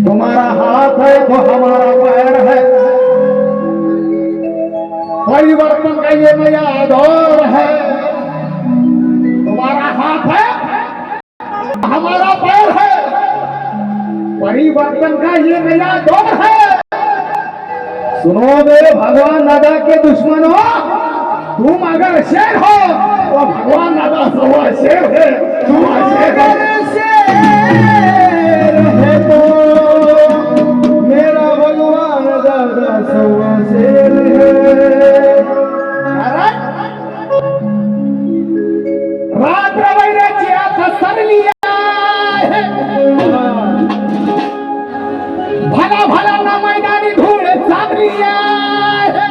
तुम्हारा हाथ है तो हमारा पैर है, परिवर्तन का ये नया दौर है। तुम्हारा हाथ है हमारा पैर है, परिवर्तन का ये नया दौर है। सुनो मेरे भगवान दादा के दुश्मनों, तुम अगर शेर हो तो भगवान दादा सवा शेर है। तुम शेर है तो मेरा भगवान दादा सवा शेर है। रात्र वैराची आता सरलिया है, भला भला ना मैदानी धूळ चाललिया है।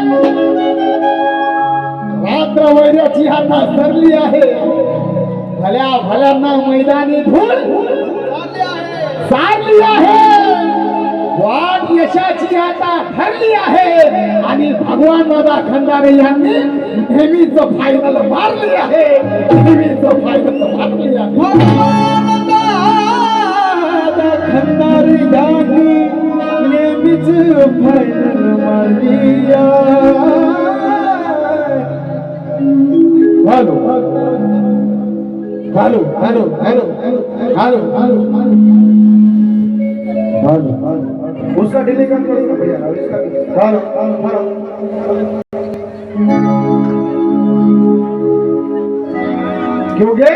रात्र वैराची आता सरली आहे, भल्या भल्यांना मैदानी धूळ चालली आहे। वाट यशाची आता ठरली आहे आणि भगवान दादा खंदारे यांनी नेहमीच फायनल मारली आहे। नेहमीच फायनल मारली आहे। भगवान दादा खंदारे यांनी नेहमीच फायनल मारली आहे। Hello hello hello hello hello hello उसका डिले कम करो भैया, इसका हेलो हेलो क्यों गे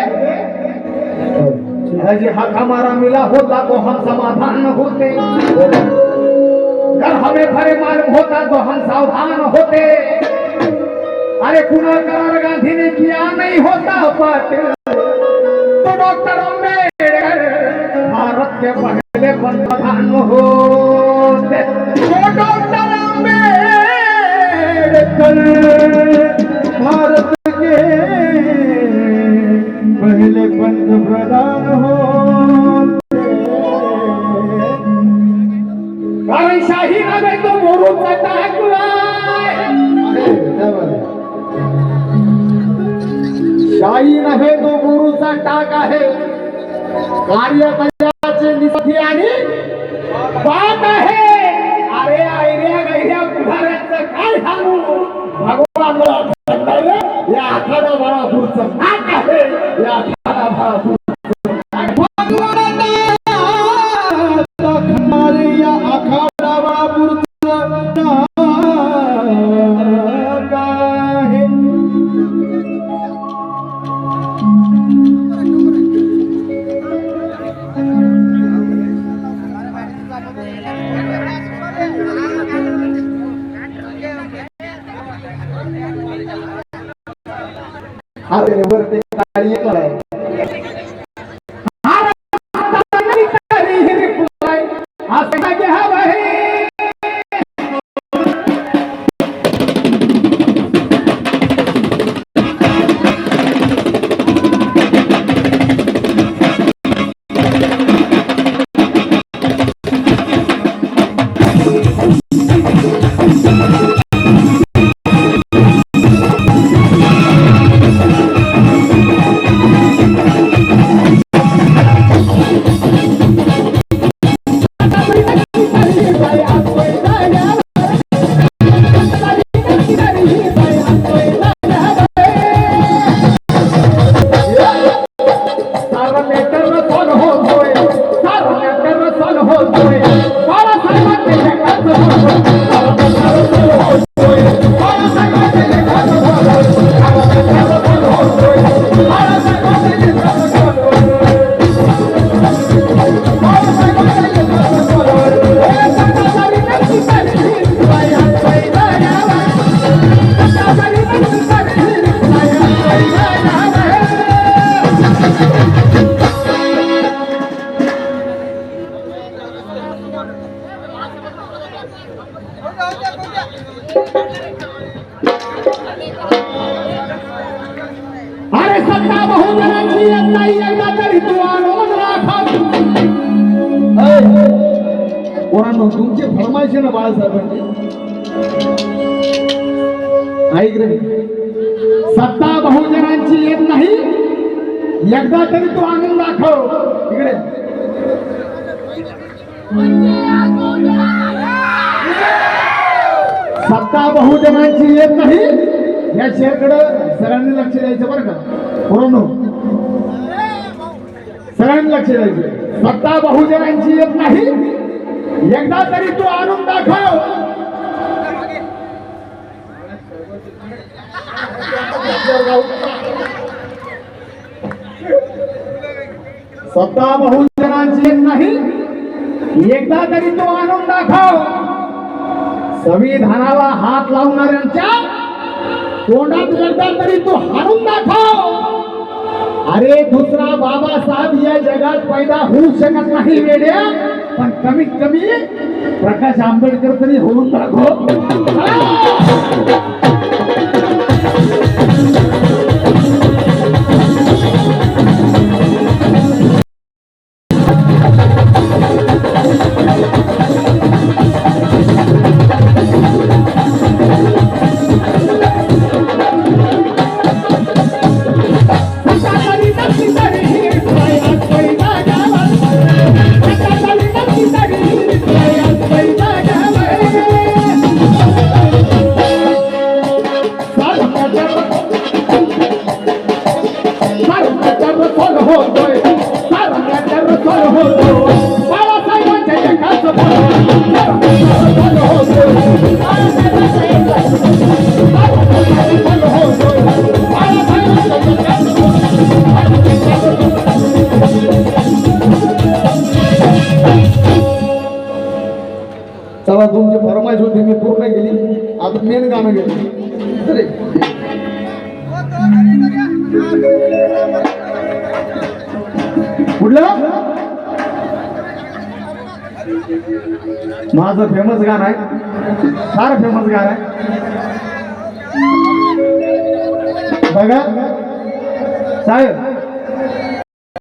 जी हाथ हमारा मिला होता तो हम समाधान होते, अगर हमें भरे मालूम होता तो हम सावधान होते। अरे कुणाल करार गांधी ने किया नहीं होता पाटिल तो डॉक्टर अम्बेडकर भारत के पहले पंतप्रधान होते। तो डॉक्टर अम्बेडकर भारत के पहले पंतप्रधान होते। कारण शाही नव्हे तो मोरूचा टाकला, शाही नव्हे तो गुरुचा टाक आहे। कार्यकर्त्याचे निधी आणि बात आहे। अरे आयऱ्या गैऱ्या पुढाऱ्यांचं काय सांगू, भगवान या आखाडा बाळापूरचं टाक आहे। या आखाडा बाळापूर या आखाडा बाळापूरचं अरे वरती गाडी कराय अरे सत्ता बहुजनांची यत्ता एकदा तरी तू आणून राखा। पोरांनो तुमची फरमाईश ना बाळासाहेबांची ऐक रे, सत्ता बहुजनांची येत नाही एकदा तरी तू आणून दाखव। इकडे बहुजनांची येत नाही या शेअरकडे सगळ्यांनी लक्ष द्यायचं बरं का पुरोनो सगळ्यांनी लक्ष द्यायचं सत्ता बहुजनांची येत नाही एकदा तरी तू आणून दाखव सत्ता बहुजनांची येत नाही एकदा तरी तो आणून दाखव संविधानाला हात लावणाऱ्यांच्या तोंडात एकदा तरी तो हाणून दाखव अरे दुसरा बाबासाहेब या जगात पैदा होऊ शकत नाही वेड्या पण कमीत कमी प्रकाश आंबेडकर तरी होऊन दाखव चला तुमची फरमाईश होती मी पूर्ण केली आता मेन गाणं गेली कुठलं माझं फेमस गाणं आहे फार फेमस गाणं आहे बघा साहेब